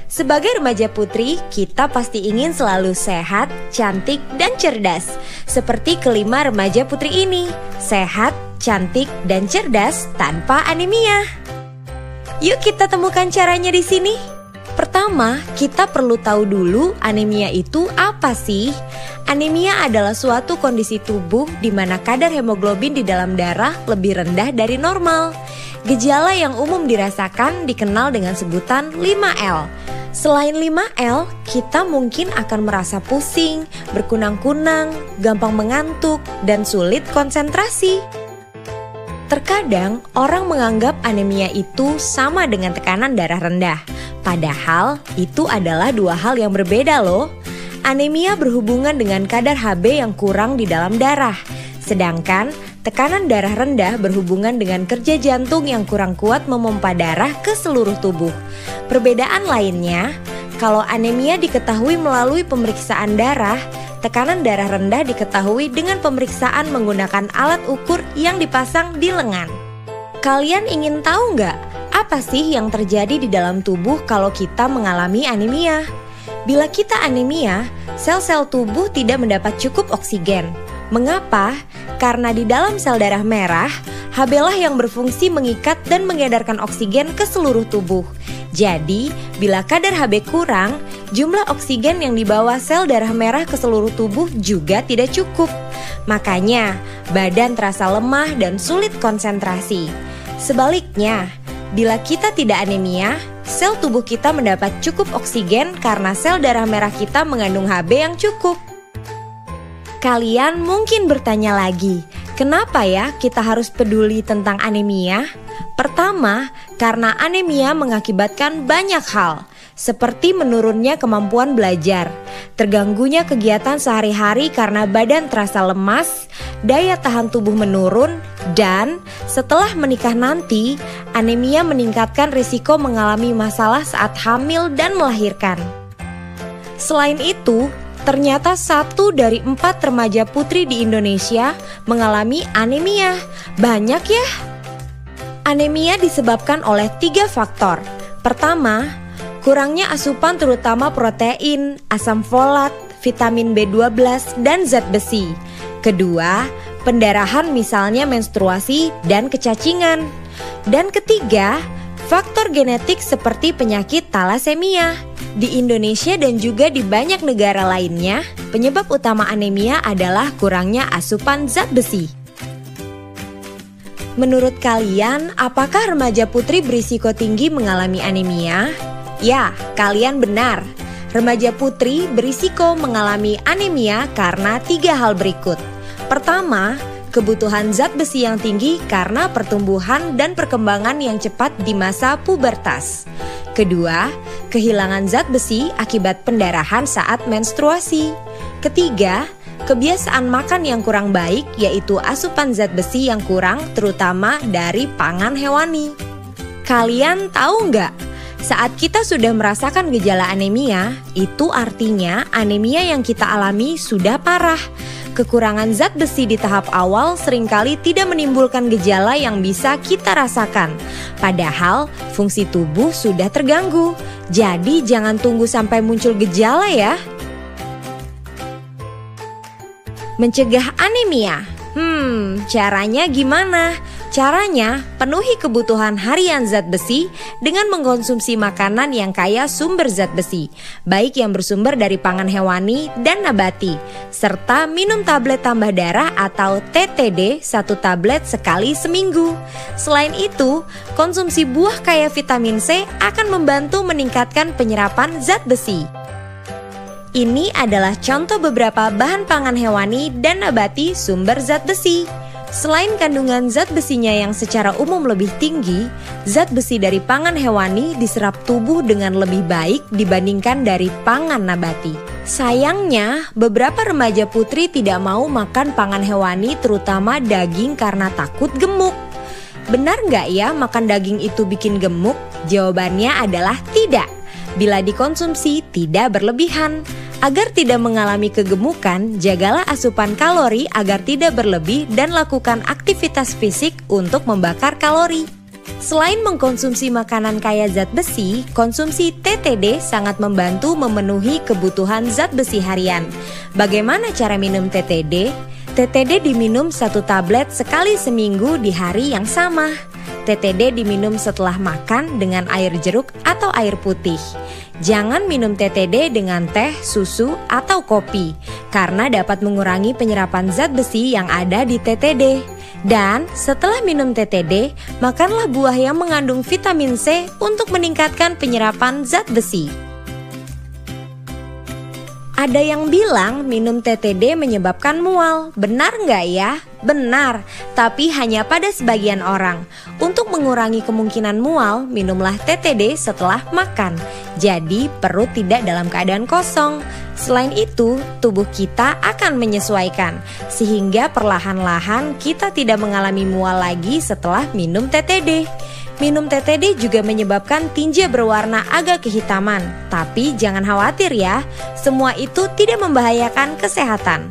Sebagai remaja putri, kita pasti ingin selalu sehat, cantik, dan cerdas. Seperti kelima remaja putri ini, sehat, cantik, dan cerdas tanpa anemia. Yuk kita temukan caranya di sini. Pertama, kita perlu tahu dulu anemia itu apa sih? Anemia adalah suatu kondisi tubuh di mana kadar hemoglobin di dalam darah lebih rendah dari normal. Gejala yang umum dirasakan dikenal dengan sebutan 5L. Selain 5L, kita mungkin akan merasa pusing, berkunang-kunang, gampang mengantuk, dan sulit konsentrasi. Terkadang orang menganggap anemia itu sama dengan tekanan darah rendah. Padahal itu adalah dua hal yang berbeda loh. Anemia berhubungan dengan kadar Hb yang kurang di dalam darah. Sedangkan tekanan darah rendah berhubungan dengan kerja jantung yang kurang kuat memompa darah ke seluruh tubuh. Perbedaan lainnya, kalau anemia diketahui melalui pemeriksaan darah, tekanan darah rendah diketahui dengan pemeriksaan menggunakan alat ukur yang dipasang di lengan. Kalian ingin tahu nggak apa sih yang terjadi di dalam tubuh kalau kita mengalami anemia? Bila kita anemia, sel-sel tubuh tidak mendapat cukup oksigen. Mengapa? Karena di dalam sel darah merah, Hb lah yang berfungsi mengikat dan mengedarkan oksigen ke seluruh tubuh. Jadi, bila kadar Hb kurang, jumlah oksigen yang dibawa sel darah merah ke seluruh tubuh juga tidak cukup. Makanya, badan terasa lemah dan sulit konsentrasi. Sebaliknya, bila kita tidak anemia, sel tubuh kita mendapat cukup oksigen karena sel darah merah kita mengandung Hb yang cukup. Kalian mungkin bertanya lagi, kenapa ya kita harus peduli tentang anemia? Pertama, karena anemia mengakibatkan banyak hal, seperti menurunnya kemampuan belajar, terganggunya kegiatan sehari-hari karena badan terasa lemas, daya tahan tubuh menurun, dan setelah menikah nanti, anemia meningkatkan risiko mengalami masalah saat hamil dan melahirkan. Selain itu, ternyata 1 dari 4 remaja putri di Indonesia mengalami anemia. Banyak ya? Anemia disebabkan oleh 3 faktor. Pertama, kurangnya asupan terutama protein, asam folat, vitamin B12, dan zat besi. Kedua, pendarahan misalnya menstruasi dan kecacingan. Dan ketiga, faktor genetik seperti penyakit talasemia. Di Indonesia dan juga di banyak negara lainnya, penyebab utama anemia adalah kurangnya asupan zat besi. Menurut kalian, apakah remaja putri berisiko tinggi mengalami anemia? Ya, kalian benar. Remaja putri berisiko mengalami anemia karena 3 hal berikut. Pertama, kebutuhan zat besi yang tinggi karena pertumbuhan dan perkembangan yang cepat di masa pubertas. Kedua, kehilangan zat besi akibat pendarahan saat menstruasi. Ketiga, kebiasaan makan yang kurang baik, yaitu asupan zat besi yang kurang terutama dari pangan hewani. Kalian tahu nggak? Saat kita sudah merasakan gejala anemia, itu artinya anemia yang kita alami sudah parah. Kekurangan zat besi di tahap awal seringkali tidak menimbulkan gejala yang bisa kita rasakan. Padahal fungsi tubuh sudah terganggu. Jadi jangan tunggu sampai muncul gejala ya. Mencegah anemia. Caranya gimana? Caranya, penuhi kebutuhan harian zat besi dengan mengkonsumsi makanan yang kaya sumber zat besi, baik yang bersumber dari pangan hewani dan nabati, serta minum tablet tambah darah atau TTD 1 tablet sekali seminggu. Selain itu, konsumsi buah kaya vitamin C akan membantu meningkatkan penyerapan zat besi. Ini adalah contoh beberapa bahan pangan hewani dan nabati sumber zat besi. Selain kandungan zat besinya yang secara umum lebih tinggi, zat besi dari pangan hewani diserap tubuh dengan lebih baik dibandingkan dari pangan nabati. Sayangnya, beberapa remaja putri tidak mau makan pangan hewani terutama daging karena takut gemuk. Benar nggak ya makan daging itu bikin gemuk? Jawabannya adalah tidak. Bila dikonsumsi tidak berlebihan. Agar tidak mengalami kegemukan, jagalah asupan kalori agar tidak berlebih dan lakukan aktivitas fisik untuk membakar kalori. Selain mengkonsumsi makanan kaya zat besi, konsumsi TTD sangat membantu memenuhi kebutuhan zat besi harian. Bagaimana cara minum TTD? TTD diminum 1 tablet sekali seminggu di hari yang sama. TTD diminum setelah makan dengan air jeruk atau air putih. Jangan minum TTD dengan teh, susu, atau kopi, karena dapat mengurangi penyerapan zat besi yang ada di TTD. Dan setelah minum TTD, makanlah buah yang mengandung vitamin C untuk meningkatkan penyerapan zat besi. Ada yang bilang minum TTD menyebabkan mual. Benar nggak ya? Benar, tapi hanya pada sebagian orang. Untuk mengurangi kemungkinan mual, minumlah TTD setelah makan. Jadi perut tidak dalam keadaan kosong. Selain itu, tubuh kita akan menyesuaikan, sehingga perlahan-lahan kita tidak mengalami mual lagi setelah minum TTD. Minum TTD juga menyebabkan tinja berwarna agak kehitaman. Tapi jangan khawatir ya, semua itu tidak membahayakan kesehatan.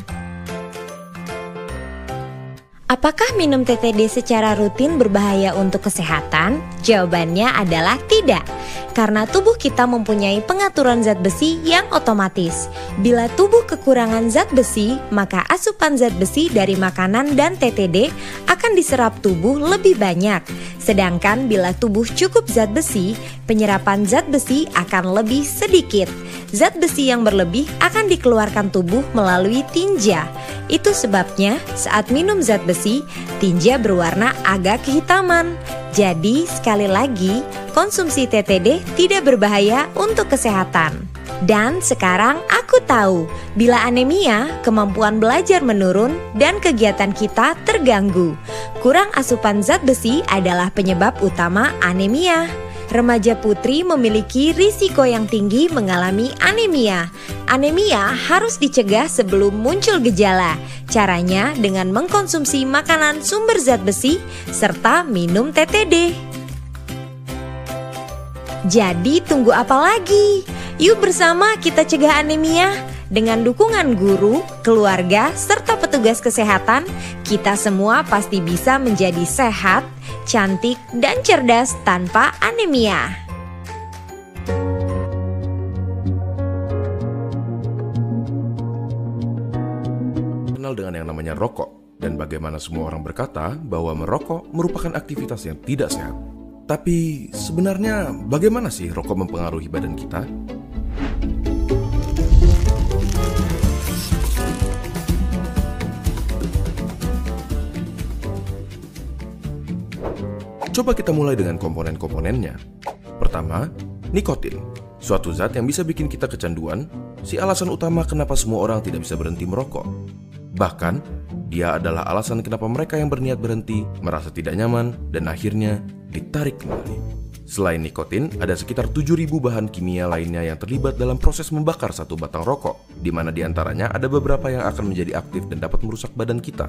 Apakah minum TTD secara rutin berbahaya untuk kesehatan? Jawabannya adalah tidak. Karena tubuh kita mempunyai pengaturan zat besi yang otomatis. Bila tubuh kekurangan zat besi, maka asupan zat besi dari makanan dan TTD akan diserap tubuh lebih banyak. Sedangkan bila tubuh cukup zat besi, penyerapan zat besi akan lebih sedikit. Zat besi yang berlebih akan dikeluarkan tubuh melalui tinja. Itu sebabnya saat minum zat besi, tinja berwarna agak kehitaman. Jadi sekali lagi, konsumsi TTD tidak berbahaya untuk kesehatan. Dan sekarang aku tahu, bila anemia, kemampuan belajar menurun dan kegiatan kita terganggu. Kurang asupan zat besi adalah penyebab utama anemia. Remaja putri memiliki risiko yang tinggi mengalami anemia. Anemia harus dicegah sebelum muncul gejala. Caranya dengan mengkonsumsi makanan sumber zat besi serta minum TTD. Jadi tunggu apa lagi? Yuk bersama kita cegah anemia. Dengan dukungan guru, keluarga, serta petugas kesehatan, kita semua pasti bisa menjadi sehat, cantik, dan cerdas tanpa anemia. Kenal dengan yang namanya rokok, dan bagaimana semua orang berkata bahwa merokok merupakan aktivitas yang tidak sehat. Tapi sebenarnya bagaimana sih rokok mempengaruhi badan kita? Coba kita mulai dengan komponen-komponennya. Pertama, nikotin. Suatu zat yang bisa bikin kita kecanduan, si alasan utama kenapa semua orang tidak bisa berhenti merokok. Bahkan, dia adalah alasan kenapa mereka yang berniat berhenti merasa tidak nyaman dan akhirnya ditarik kembali. Selain nikotin, ada sekitar 7.000 bahan kimia lainnya yang terlibat dalam proses membakar satu batang rokok, di mana diantaranya ada beberapa yang akan menjadi aktif dan dapat merusak badan kita.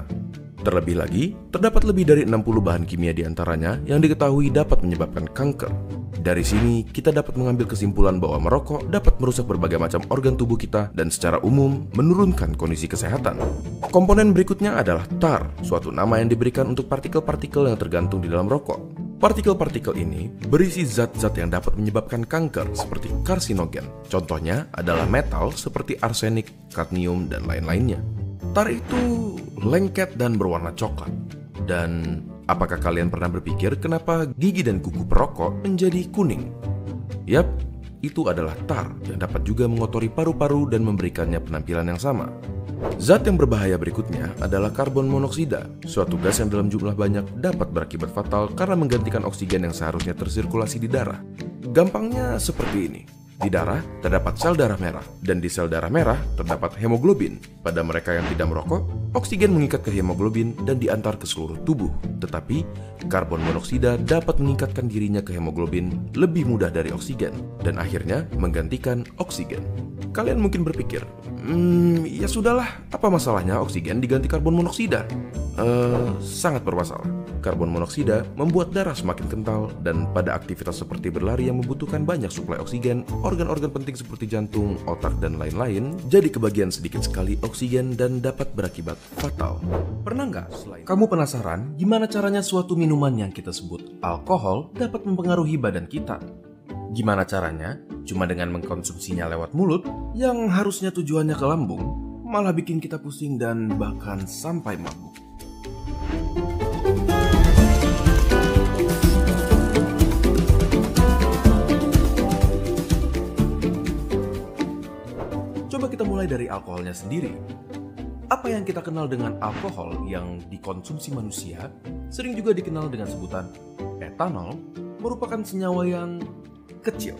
Terlebih lagi, terdapat lebih dari 60 bahan kimia diantaranya yang diketahui dapat menyebabkan kanker. Dari sini, kita dapat mengambil kesimpulan bahwa merokok dapat merusak berbagai macam organ tubuh kita dan secara umum menurunkan kondisi kesehatan. Komponen berikutnya adalah tar, suatu nama yang diberikan untuk partikel-partikel yang tergantung di dalam rokok. Partikel-partikel ini berisi zat-zat yang dapat menyebabkan kanker seperti karsinogen. Contohnya adalah metal seperti arsenik, kadmium, dan lain-lainnya. Tar itu lengket dan berwarna coklat. Dan apakah kalian pernah berpikir kenapa gigi dan kuku perokok menjadi kuning? Yap, itu adalah tar yang dapat juga mengotori paru-paru dan memberikannya penampilan yang sama. Zat yang berbahaya berikutnya adalah karbon monoksida, suatu gas yang dalam jumlah banyak dapat berakibat fatal karena menggantikan oksigen yang seharusnya tersirkulasi di darah. Gampangnya seperti ini. Di darah terdapat sel darah merah, dan di sel darah merah terdapat hemoglobin. Pada mereka yang tidak merokok, oksigen mengikat ke hemoglobin dan diantar ke seluruh tubuh. Tetapi, karbon monoksida dapat meningkatkan dirinya ke hemoglobin lebih mudah dari oksigen, dan akhirnya menggantikan oksigen. Kalian mungkin berpikir, ya sudahlah, apa masalahnya oksigen diganti karbon monoksida? Sangat bermasalah. karbon monoksida membuat darah semakin kental, dan pada aktivitas seperti berlari yang membutuhkan banyak suplai oksigen, organ-organ penting seperti jantung, otak, dan lain-lain jadi kebagian sedikit sekali oksigen dan dapat berakibat fatal. Pernah nggak kamu penasaran gimana caranya suatu minuman yang kita sebut alkohol dapat mempengaruhi badan kita? Gimana caranya? Cuma dengan mengkonsumsinya lewat mulut yang harusnya tujuannya ke lambung, malah bikin kita pusing dan bahkan sampai mabuk. Coba kita mulai dari alkoholnya sendiri. Apa yang kita kenal dengan alkohol yang dikonsumsi manusia sering juga dikenal dengan sebutan etanol, merupakan senyawa yang kecil.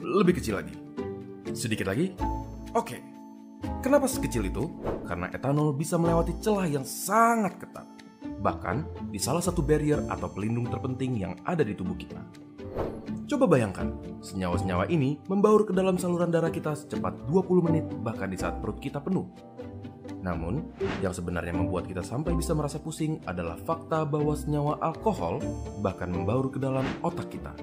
Lebih kecil lagi. Sedikit lagi? Oke. Kenapa sekecil itu? Karena etanol bisa melewati celah yang sangat ketat. Bahkan di salah satu barrier atau pelindung terpenting yang ada di tubuh kita. Coba bayangkan, senyawa-senyawa ini membaur ke dalam saluran darah kita secepat 20 menit bahkan di saat perut kita penuh. Namun, yang sebenarnya membuat kita sampai bisa merasa pusing adalah fakta bahwa senyawa alkohol bahkan membaur ke dalam otak kita.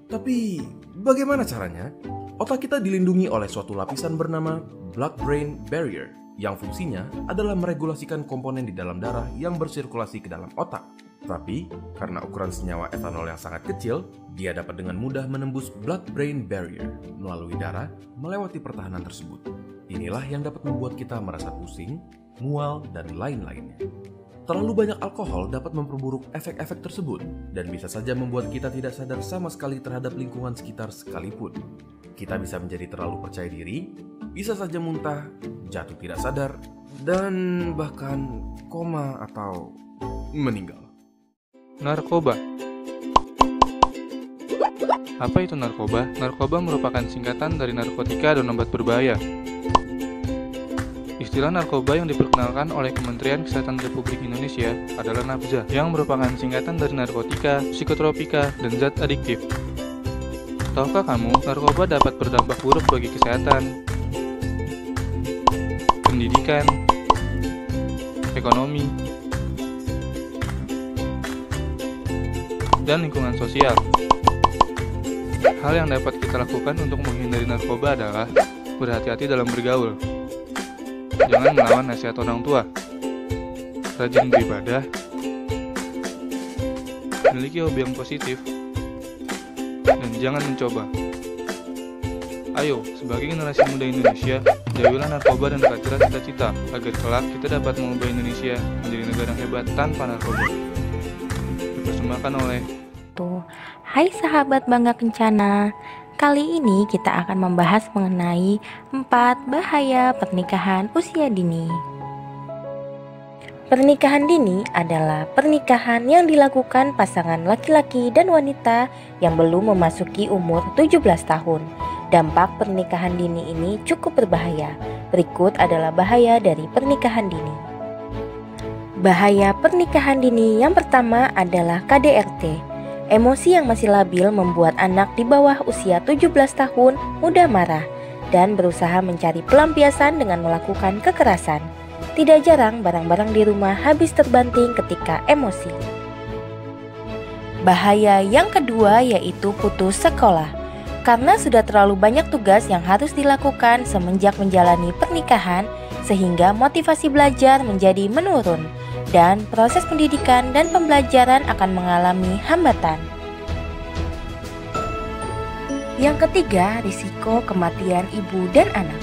Tapi, bagaimana caranya? Otak kita dilindungi oleh suatu lapisan bernama blood-brain barrier yang fungsinya adalah meregulasikan komponen di dalam darah yang bersirkulasi ke dalam otak. Tapi, karena ukuran senyawa etanol yang sangat kecil, dia dapat dengan mudah menembus blood-brain barrier melalui darah melewati pertahanan tersebut. Inilah yang dapat membuat kita merasa pusing, mual, dan lain-lainnya. Terlalu banyak alkohol dapat memperburuk efek-efek tersebut dan bisa saja membuat kita tidak sadar sama sekali terhadap lingkungan sekitar sekalipun. Kita bisa menjadi terlalu percaya diri, bisa saja muntah, jatuh tidak sadar, dan bahkan koma atau meninggal. Narkoba. Apa itu narkoba? Narkoba merupakan singkatan dari narkotika dan obat berbahaya. Istilah narkoba yang diperkenalkan oleh Kementerian Kesehatan Republik Indonesia adalah NABZA, yang merupakan singkatan dari narkotika, psikotropika, dan zat adiktif. Tahukah kamu, narkoba dapat berdampak buruk bagi kesehatan, pendidikan, ekonomi, dan lingkungan sosial. Hal yang dapat kita lakukan untuk menghindari narkoba adalah berhati-hati dalam bergaul. Jangan melawan nasihat orang tua. Rajin beribadah. Miliki hobi yang positif. Dan jangan mencoba. Ayo, sebagai generasi muda Indonesia, jauhilah narkoba dan kejarlah cita-cita agar kelak kita dapat mengubah Indonesia menjadi negara yang hebat tanpa narkoba. Dipersembahkan oleh Hai sahabat Bangga Kencana. Kali ini kita akan membahas mengenai 4 bahaya pernikahan usia dini. Pernikahan dini adalah pernikahan yang dilakukan pasangan laki-laki dan wanita yang belum memasuki umur 17 tahun. Dampak pernikahan dini ini cukup berbahaya. Berikut adalah bahaya dari pernikahan dini. Bahaya pernikahan dini yang pertama adalah KDRT. Emosi yang masih labil membuat anak di bawah usia 17 tahun mudah marah dan berusaha mencari pelampiasan dengan melakukan kekerasan. Tidak jarang barang-barang di rumah habis terbanting ketika emosi. Bahaya yang kedua yaitu putus sekolah. Karena sudah terlalu banyak tugas yang harus dilakukan semenjak menjalani pernikahan, sehingga motivasi belajar menjadi menurun dan proses pendidikan dan pembelajaran akan mengalami hambatan. Yang ketiga, risiko kematian ibu dan anak.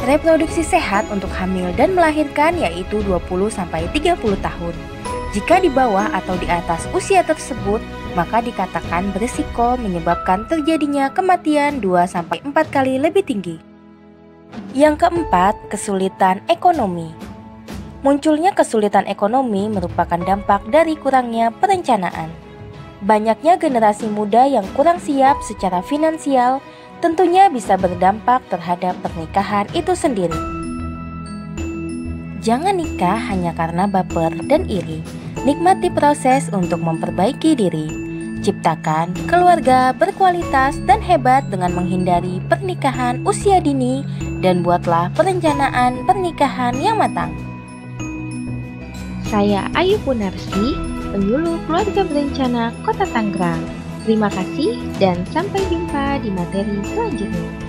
Reproduksi sehat untuk hamil dan melahirkan yaitu 20-30 tahun. Jika di bawah atau di atas usia tersebut, maka dikatakan berisiko menyebabkan terjadinya kematian 2-4 kali lebih tinggi. Yang keempat, kesulitan ekonomi. Munculnya kesulitan ekonomi merupakan dampak dari kurangnya perencanaan. Banyaknya generasi muda yang kurang siap secara finansial tentunya bisa berdampak terhadap pernikahan itu sendiri. Jangan nikah hanya karena baper dan iri. Nikmati proses untuk memperbaiki diri. Ciptakan keluarga berkualitas dan hebat dengan menghindari pernikahan usia dini dan buatlah perencanaan pernikahan yang matang. Saya Ayu Punarsi penyuluh keluarga berencana Kota Tangerang. Terima kasih dan sampai jumpa di materi selanjutnya.